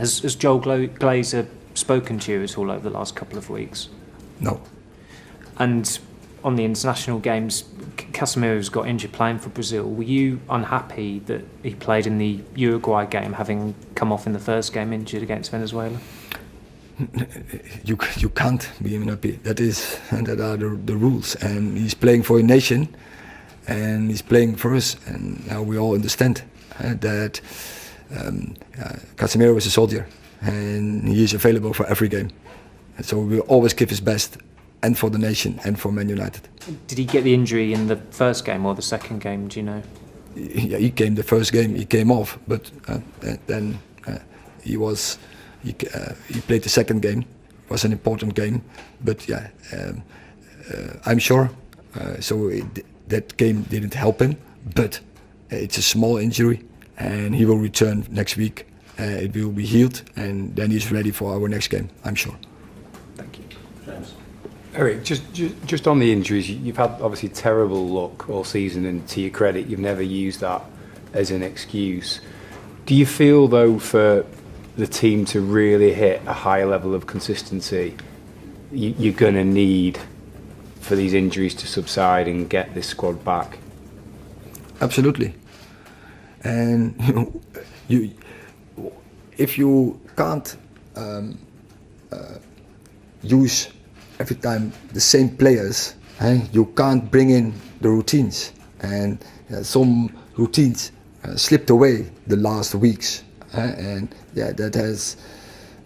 Has Joel Glazer spoken to you at all over the last couple of weeks? No. And on the international games, Casemiro's got injured playing for Brazil. Were you unhappy that he played in the Uruguay game, having come off in the first game injured against Venezuela? You can't be unhappy. That are the rules. And he's playing for a nation, and he's playing for us. And now we all understand that Casemiro is a soldier, and he is available for every game. And so we will always give his best, and for the nation, and for Man United. Did he get the injury in the first game or the second game? Do you know? Yeah, he came the first game. He came off, but then he played the second game. It was an important game, but yeah, I'm sure. That game didn't help him, but it's a small injury, and he will return next week. It will be healed, and then he's ready for our next game, I'm sure. Thank you. James. Erik, just on the injuries, you've had obviously terrible luck all season, and to your credit, you've never used that as an excuse. Do you feel, though, for the team to really hit a higher level of consistency, you're going to need for these injuries to subside and get this squad back? Absolutely. And if you can't use every time the same players, you can't bring in the routines, and some routines slipped away the last weeks, and that has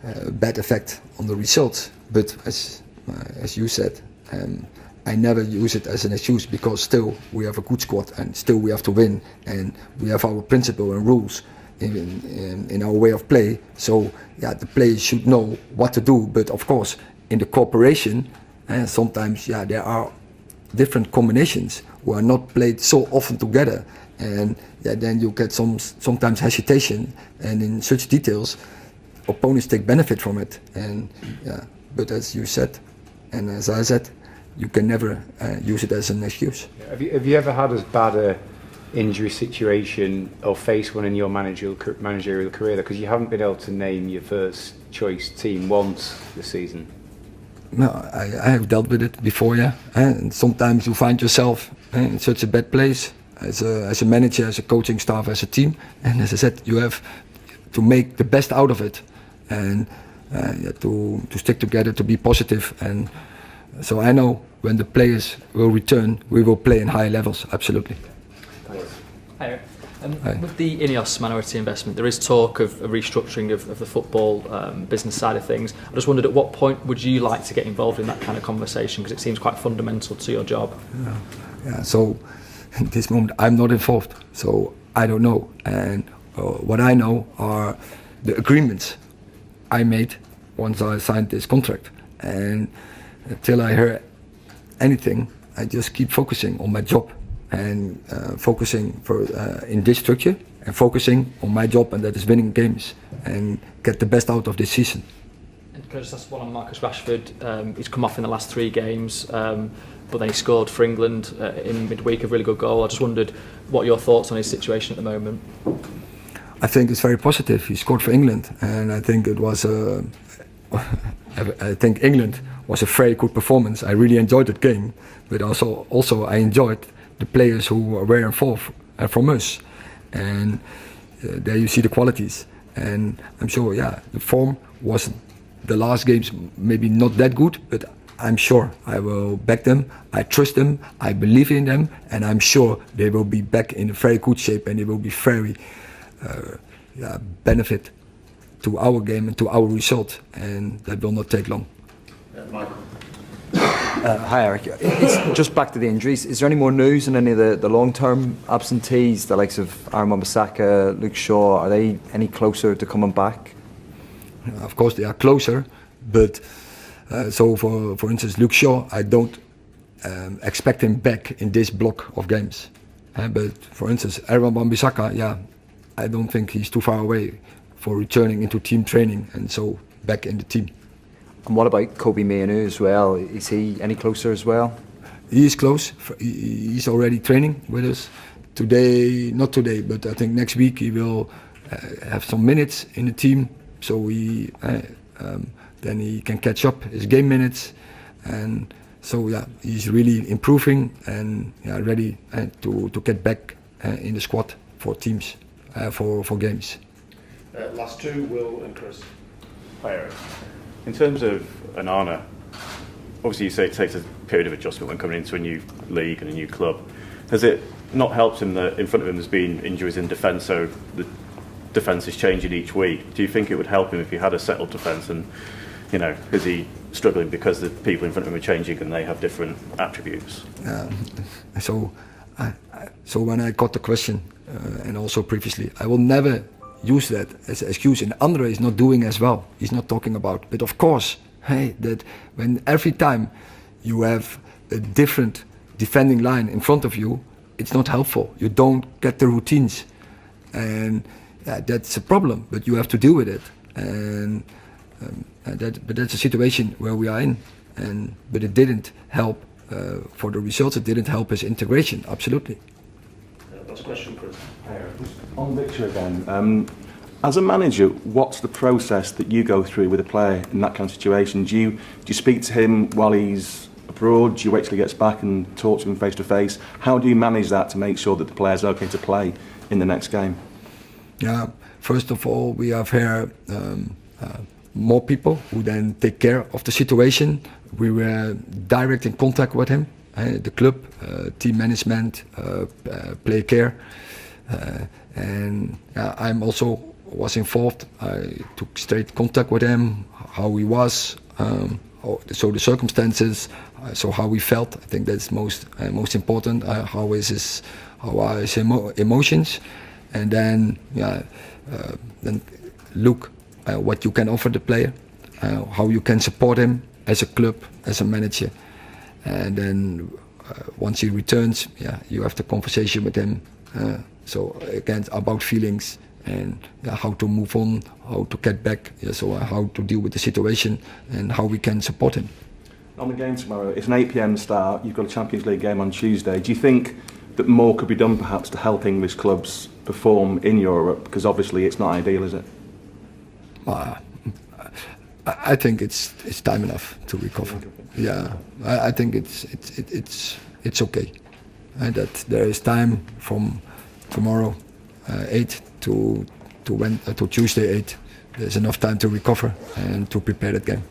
a bad effect on the results. But as you said, I never use it as an excuse, because still we have a good squad, and still we have to win, and we have our principle and rules in our way of play. So the players should know what to do. But of course, in the cooperation, sometimes there are different combinations who are not played so often together, and then you get sometimes hesitation, and in such details opponents take benefit from it. And but as you said, and as I said, you can never use it as an excuse. Have you ever had as bad a injury situation or face one in your managerial career? Because you haven't been able to name your first choice team once this season. No, I have dealt with it before, and sometimes you find yourself in such a bad place as a manager, as a coaching staff, as a team. And as I said, you have to make the best out of it, and to stick together, to be positive. And so I know when the players will return, we will play in high levels, absolutely. Hi, Erik. With the Ineos minority investment, there is talk of a restructuring of the football business side of things. I just wondered, at what point would you like to get involved in that kind of conversation, because it seems quite fundamental to your job? So at this moment I'm not involved, so I don't know. And what I know are the agreements I made once I signed this contract. And until I hear anything, I just keep focusing on my job, and focusing in this structure, and focusing on my job, and that is winning games and get the best out of this season. And can I just ask one on Marcus Rashford? He's come off in the last 3 games, but then he scored for England in midweek, a really good goal. I just wondered what your thoughts on his situation at the moment. I think it's very positive. He scored for England, and I think it was I think England was a very good performance. I really enjoyed that game, but also I enjoyed the players who were involved from us, and there you see the qualities. And I'm sure, the form was the last games maybe not that good, but I'm sure I will back them. I trust them. I believe in them, and I'm sure they will be back in a very good shape, and they will be very benefit to our game and to our result, and that will not take long. Michael. Hi, Erik. It's just back to the injuries. Is there any more news on any of the long-term absentees, the likes of Aaron Wan-Bissaka, Luke Shaw? Are they any closer to coming back? Of course they are closer, but so for instance, Luke Shaw, I don't expect him back in this block of games. But for instance, Aaron Wan-Bissaka, I don't think he's too far away for returning into team training, and so back in the team. And what about Kobe Mainoo as well? Is he any closer as well? He is close. He's already training with us. Today, not today, but I think next week he will have some minutes in the team, so then he can catch up his game minutes, and so he's really improving and ready to get back in the squad for teams for games. Last two, Will and Chris. Hi Erik. In terms of Onana, obviously you say it takes a period of adjustment when coming into a new league and a new club. Has it not helped him that in front of him there's been injuries in defence, so the defence is changing each week? Do you think it would help him if he had a settled defence, and is he struggling because the people in front of him are changing and they have different attributes? So when I got the question, and also previously, I will never use that as an excuse. And Andre is not doing as well. He's not talking about. But of course, that when every time you have a different defending line in front of you, it's not helpful. You don't get the routines, and that's a problem. But you have to deal with it. And but that's a situation where we are in. But it didn't help for the results. It didn't help his integration. Absolutely. Last question, Chris. On Victor again, as a manager, what's the process that you go through with a player in that kind of situation? Do you speak to him while he's abroad? Do you wait till he gets back and talk to him face to face? How do you manage that to make sure that the player's okay to play in the next game? Yeah, first of all, we have here more people who then take care of the situation. We were direct in contact with him, the club, team management, player care, and I'm also was involved. I took straight contact with him, how he was, so the circumstances, so how he felt. I think that's most important. How are his emotions, and then then look what you can offer the player, how you can support him as a club, as a manager, and then once he returns, you have the conversation with him. So again, about feelings and how to move on, how to get back, so how to deal with the situation and how we can support him. On the game tomorrow, it's an 8 p.m. start. You've got a Champions League game on Tuesday. Do you think that more could be done perhaps to help English clubs perform in Europe? Because obviously it's not ideal, is it? I think it's time enough to recover. Yeah, I think it's okay, and that there is time from tomorrow 8 to Tuesday 8. There's enough time to recover and to prepare that game.